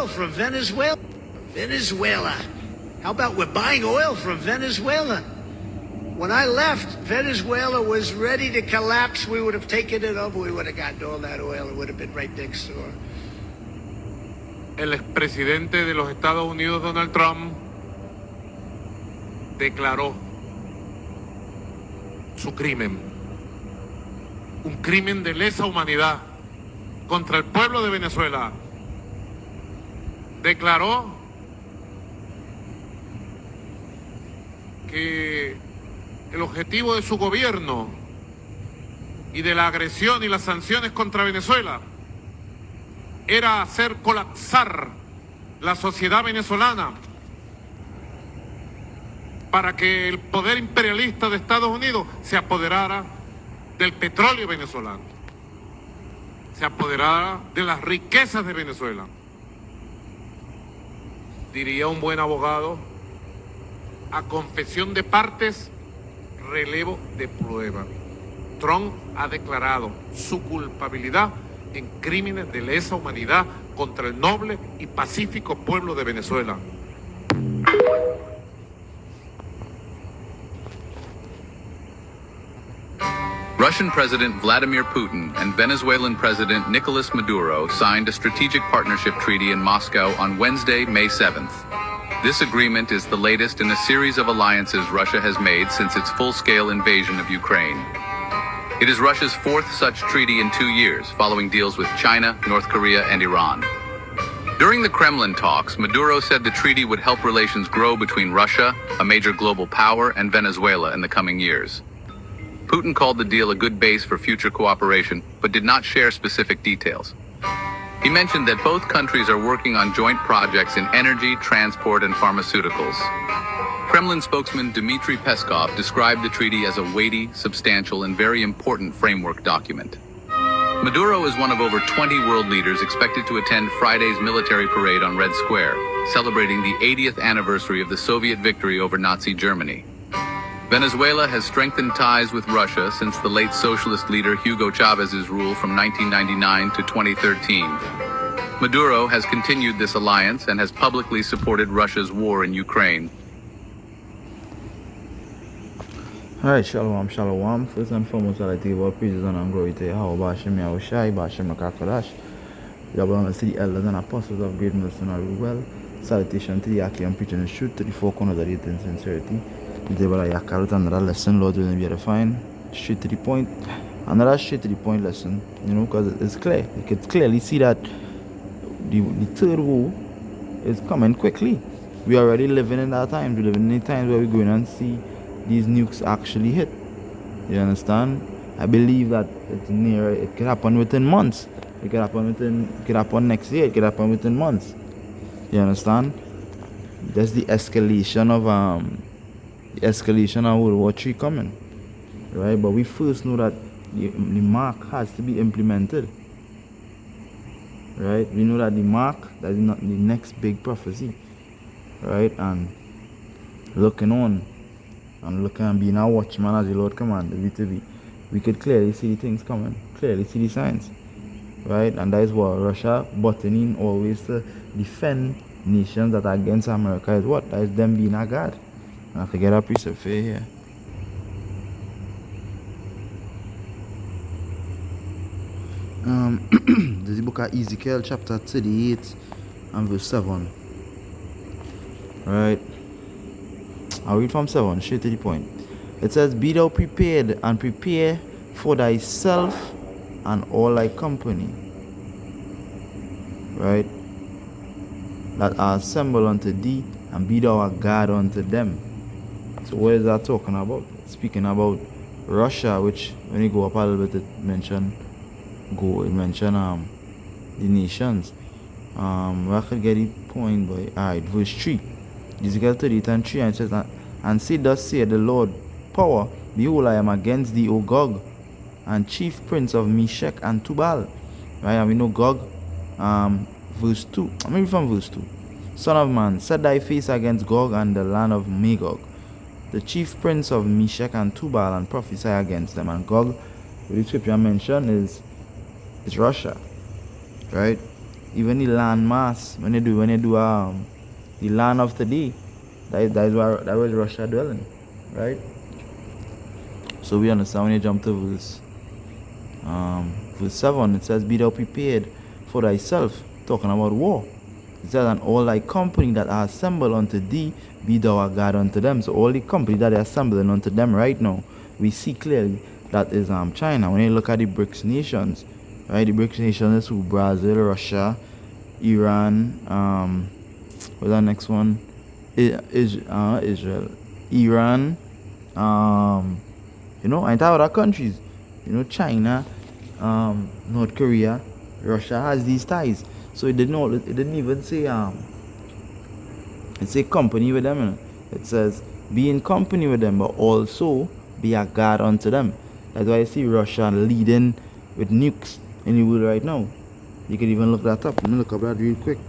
oil from Venezuela. Venezuela. How about we're buying oil from Venezuela? When I left, Venezuela was ready to collapse. We would have taken it over. We would have gotten all that oil. It would have been right next door. El expresidente de los Estados Unidos, Donald Trump, declaró su crimen. Un crimen de lesa humanidad contra el pueblo de Venezuela. Declaró que el objetivo de su gobierno y de la agresión y las sanciones contra Venezuela era hacer colapsar la sociedad venezolana para que el poder imperialista de Estados Unidos se apoderara del petróleo venezolano, se apoderara de las riquezas de Venezuela. Diría un buen abogado, a confesión de partes, relevo de prueba. Trump ha declarado su culpabilidad en crímenes de lesa humanidad contra el noble y pacífico pueblo de Venezuela. Russian President Vladimir Putin and Venezuelan President Nicolas Maduro signed a strategic partnership treaty in Moscow on Wednesday, May 7th. This agreement is the latest in a series of alliances Russia has made since its full-scale invasion of Ukraine. It is Russia's fourth such treaty in 2 years, following deals with China, North Korea, and Iran. During the Kremlin talks, Maduro said the treaty would help relations grow between Russia, a major global power, and Venezuela in the coming years. Putin called the deal a good base for future cooperation, but did not share specific details. He mentioned that both countries are working on joint projects in energy, transport, and pharmaceuticals. Kremlin spokesman Dmitry Peskov described the treaty as a weighty, substantial, and very important framework document. Maduro is one of over 20 world leaders expected to attend Friday's military parade on Red Square, celebrating the 80th anniversary of the Soviet victory over Nazi Germany. Venezuela has strengthened ties with Russia since the late socialist leader Hugo Chávez's rule from 1999 to 2013. Maduro has continued this alliance and has publicly supported Russia's war in Ukraine. Alright, shalom, shalom. First and foremost, I'd like to give all praises and glory to Yahweh, Ba'ashem Yahushai, Ba'ashem Rakakadash. Yahweh to the elders and apostles of great mercy and well. Salutation to the Aki and preaching the truth to the four corners of the earth in sincerity. Today, but I carry another lesson, Lord, will be defined. Straight to the point. Another straight to the point lesson, you know, because it's clear. You can clearly see that the third war is coming quickly. We are already living in that time. We're living in times where we're going and see these nukes actually hit. You understand? I believe that it's near. It could happen within months. It could happen next year. It could happen within months. You understand? That's the escalation of World War III coming, right? But we first know that the mark has to be implemented, right? We know that the mark, that is not the next big prophecy, right? And looking on and looking and being a watchman as the Lord commanded, we could clearly see the things coming, clearly see the signs, right? And that is what Russia butting in always to defend nations that are against America is what? That is them being a god. I have to get a piece of fair here. This is the book of Ezekiel chapter 38 and verse 7. Right. I'll read from 7 straight to the point. It says, "Be thou prepared and prepare for thyself and all thy company, right, that are assembled unto thee, and be thou a guard unto them." So what is that talking about? Speaking about Russia, which when you go up a little bit, it mention the nations. I could get the point by alright, verse 3. Ezekiel 38 and 3, and it says, "And say, thus saith the Lord power, behold, I am against thee, O Gog, and chief prince of Meshech and Tubal." Right, and we know Gog, verse 2. Maybe from verse 2. "Son of man, set thy face against Gog and the land of Magog, the chief prince of Meshech and Tubal, and prophesy against them." And Gog, the scripture mentioned, is Russia, right? even the land mass, when they do the land of today, that was Russia dwelling, right? So we understand when you jump to verse 7, it says, "Be thou prepared for thyself," talking about war. It says, "And all thy company that are assembled unto thee, be thou a guard unto them." So all the company that are assembling unto them right now, we see clearly that is China. When you look at the BRICS nations, right? The BRICS nations is who? Brazil, Russia, Iran, what's the next one? Israel, Iran, and other countries, China, North Korea, Russia has these ties. So it didn't even say it say company with them. It says be in company with them, but also be a guard unto them. That's why I see Russia leading with nukes in the world right now. You can even look that up. Let me look up that real quick.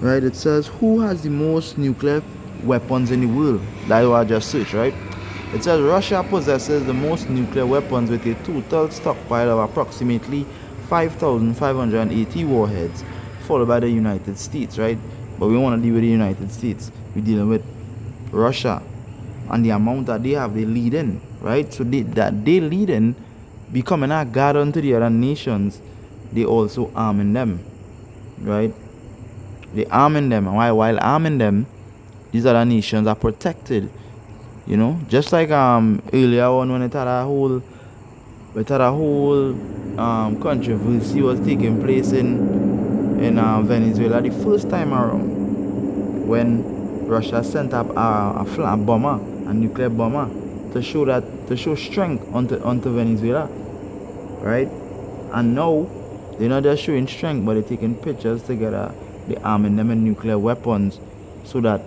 Right, it says who has the most nuclear weapons in the world? That's what I just searched, right? It says Russia possesses the most nuclear weapons with a total stockpile of approximately 5,580 warheads, followed by the United States, right? But we want to deal with the United States. We're dealing with Russia and the amount that they have, they lead in, right? So they lead in, becoming a guard unto the other nations, they also arming them, right? They arming them, and while arming them, these other nations are protected. Just like earlier on when it had a whole controversy was taking place in Venezuela the first time around, when Russia sent up a bomber, a nuclear bomber, to show strength onto Venezuela, right? And now they're not just showing strength, but they're taking pictures together. They arming them in nuclear weapons so that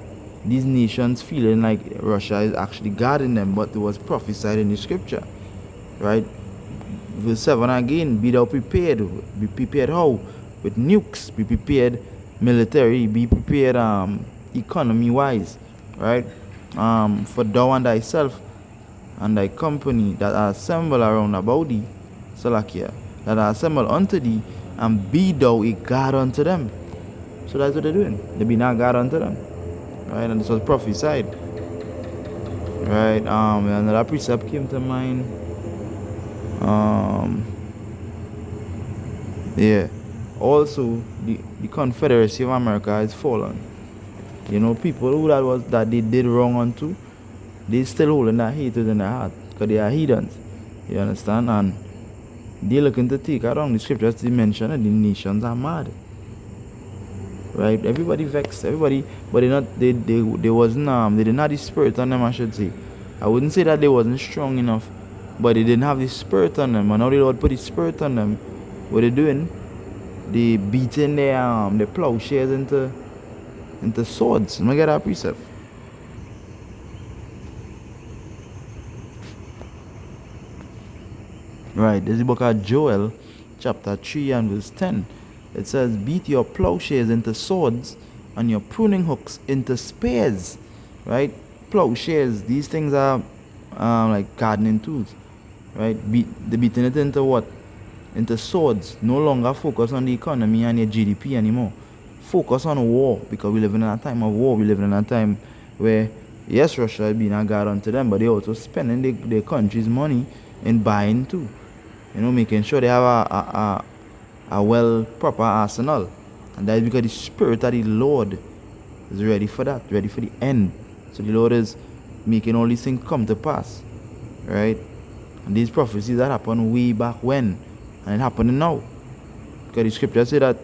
these nations feeling like Russia is actually guarding them, but it was prophesied in the scripture, right? Verse 7 again, be thou prepared. Be prepared how? With nukes. Be prepared military. Be prepared economy wise, right? For thou and thyself and thy company that are assembled around about thee, Salakia, that are assembled unto thee, and be thou a guard unto them. So that's what they're doing. They be not God unto them. Right? And this was prophesied. Right? Another precept came to mind. Yeah. Also, the Confederacy of America has fallen. People who that they did wrong unto, they still holding that hatred in their heart. Because they are heathens. You understand? And they looking to take around the scriptures to mention that the nations are mad. Right, everybody vexed, everybody, but they wasn't they didn't have the spirit on them, I should say. I wouldn't say that they wasn't strong enough, but they didn't have the spirit on them. And now the Lord put the spirit on them. What they doing? They beating their plowshares into swords. Let me get that precept. Right, this is the book of Joel, chapter 3 and verse 10. It says, beat your plowshares into swords and your pruning hooks into spears. Right? Plowshares, these things are like gardening tools. Right? They're beating it into what? Into swords. No longer focus on the economy and your GDP anymore. Focus on war, because we live in a time of war. We live in a time where, yes, Russia is being a guard unto them, but they're also spending their country's money in buying too. Making sure they have a proper arsenal, and that is because the spirit of the Lord is ready for that, ready for the end. So the Lord is making all these things come to pass, right? And these prophecies that happened way back when, and it happening now, because the scripture say that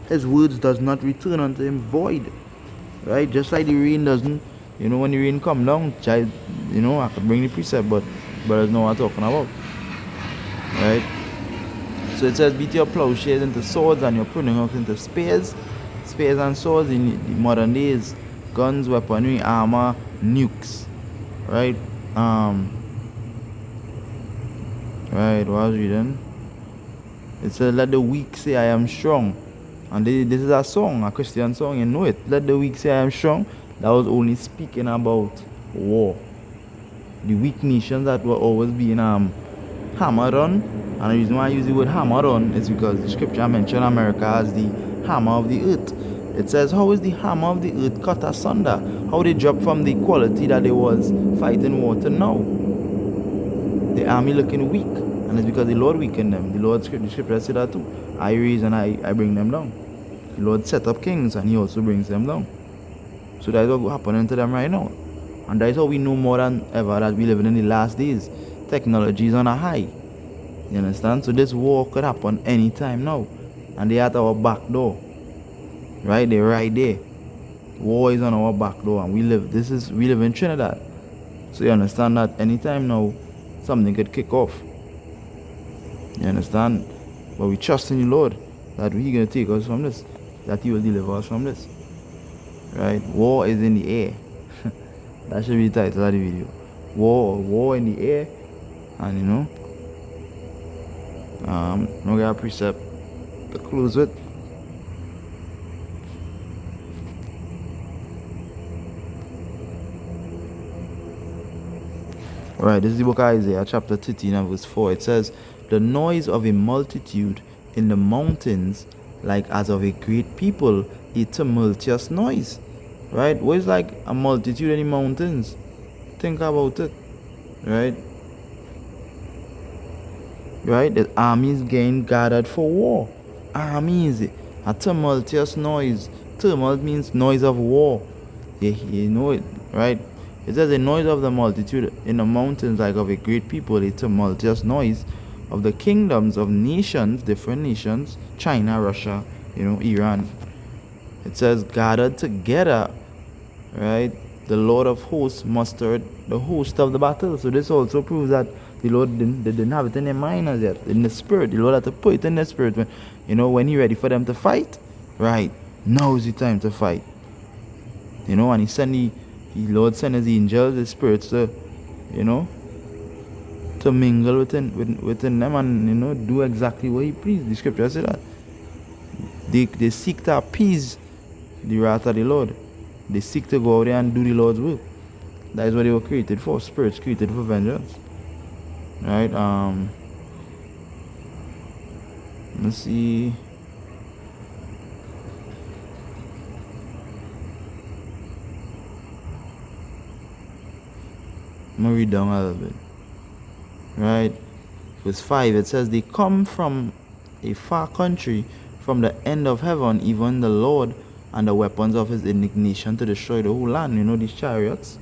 his words does not return unto him void, right? Just like the rain doesn't, when the rain come down, child, I could bring the precept, but brothers know what I'm talking about, right? So it says, beat your plowshares into swords and your pruning hooks into spears. Spears and swords in the modern days, guns, weaponry, armor, nukes. Right? Right, what I was reading? It says, let the weak say I am strong, And this is a song, a Christian song, you know it. Let the weak say I am strong. That was only speaking about war. The weak nations that were always being hammered on. And the reason why I use the word hammered on is because the scripture mentioned America as the hammer of the earth. It says, how is the hammer of the earth cut asunder? How they dropped from the quality that they was fighting war to now. The army looking weak. And it's because the Lord weakened them. The scripture said that too. I raise and I bring them down. The Lord set up kings and he also brings them down. So that's what's happening to them right now. And that's how we know more than ever that we live in the last days. Technology is on a high. You understand? So this war could happen anytime now. And they're at our back door. Right? They're right there. War is on our back door and we live in Trinidad. So you understand that anytime now something could kick off. You understand? But we trust in the Lord that He's gonna take us from this. That He will deliver us from this. Right? War is in the air. That should be the title of the video. War in the air. And you know, we got a precept to close with. Alright, this is the book of Isaiah, chapter 13 and verse 4. It says, the noise of a multitude in the mountains, like as of a great people, a tumultuous noise. Right? What is like a multitude in the mountains? Think about it. Right? Right? The armies getting gathered for war. Armies. A tumultuous noise. Tumult means noise of war. You know it, right? It says the noise of the multitude in the mountains like of a great people, a tumultuous noise of the kingdoms of nations, different nations, China, Russia, Iran. It says gathered together, right? The Lord of hosts mustered the host of the battle. So this also proves that the Lord didn't have it in their mind as yet, in the spirit. The Lord had to put it in their spirit when He ready for them to fight. Right, now is the time to fight. And He sent the Lord sent His angels, His spirits to mingle within them and do exactly what He pleased. The scripture says that they seek to appease the wrath of the Lord. They seek to go out there and do the Lord's will. That is what they were created for. Spirits created for vengeance. Right? Let's see. I'm going to read down a little bit. Right? Verse 5, it says, they come from a far country, from the end of heaven, even the Lord and the weapons of His indignation to destroy the whole land. These chariots.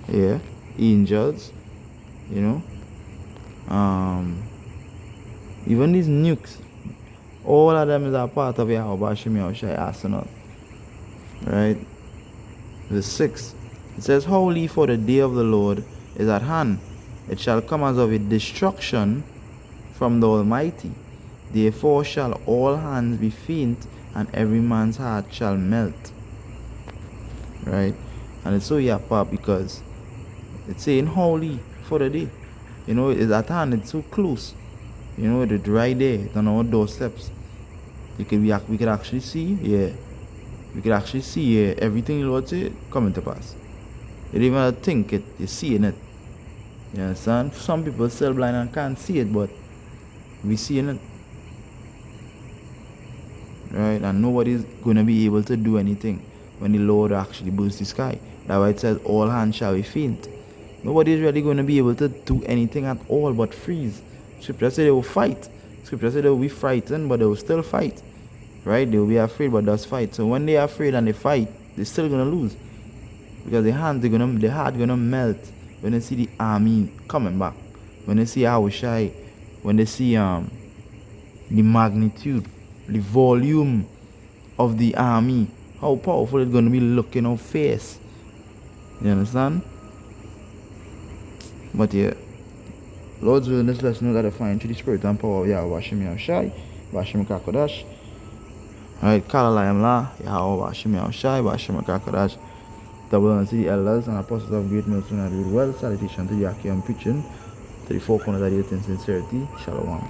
Yeah. Angels. Even these nukes. All of them is a part of Yahweh Shem Yahushai arsenal. Right? Verse 6. It says, holy, for the day of the Lord is at hand. It shall come as of a destruction from the Almighty. Therefore shall all hands be faint, and every man's heart shall melt. Right? And it's so yapa because it's saying holy for the day. It's at hand, it's so close. It's right there, it's on our doorsteps. We could actually see, we could actually see everything the Lord said coming to pass. You don't even think it, you're seeing it. You understand? Some people still blind and can't see it, but we seeing it. Right? And nobody's going to be able to do anything when the Lord actually bursts the sky. That's why it says all hands shall be faint. Nobody's really going to be able to do anything at all but freeze. Scripture said they will fight. Scripture said they will be frightened, but they will still fight. Right? They will be afraid, but does fight. So when they are afraid and they fight, they're still going to lose. Because their heart gonna melt when they see the army coming back. When they see Yahushai, when they see the magnitude, the volume of the army, how powerful it's gonna be looking, how fierce. You understand? But yeah, Lord's will in this lesson we gotta find through the spirit and power of Yahweh Shem Yahushai, Bashem Kakodash. Alright, Kalalayam La, Yahweh Bashem Yahushai, Bashem Kakodash. Double honor to the elders and apostles of great mercy and good well. Salutation to the Aki and preaching, to the four corners of the earth in sincerity. Shalom.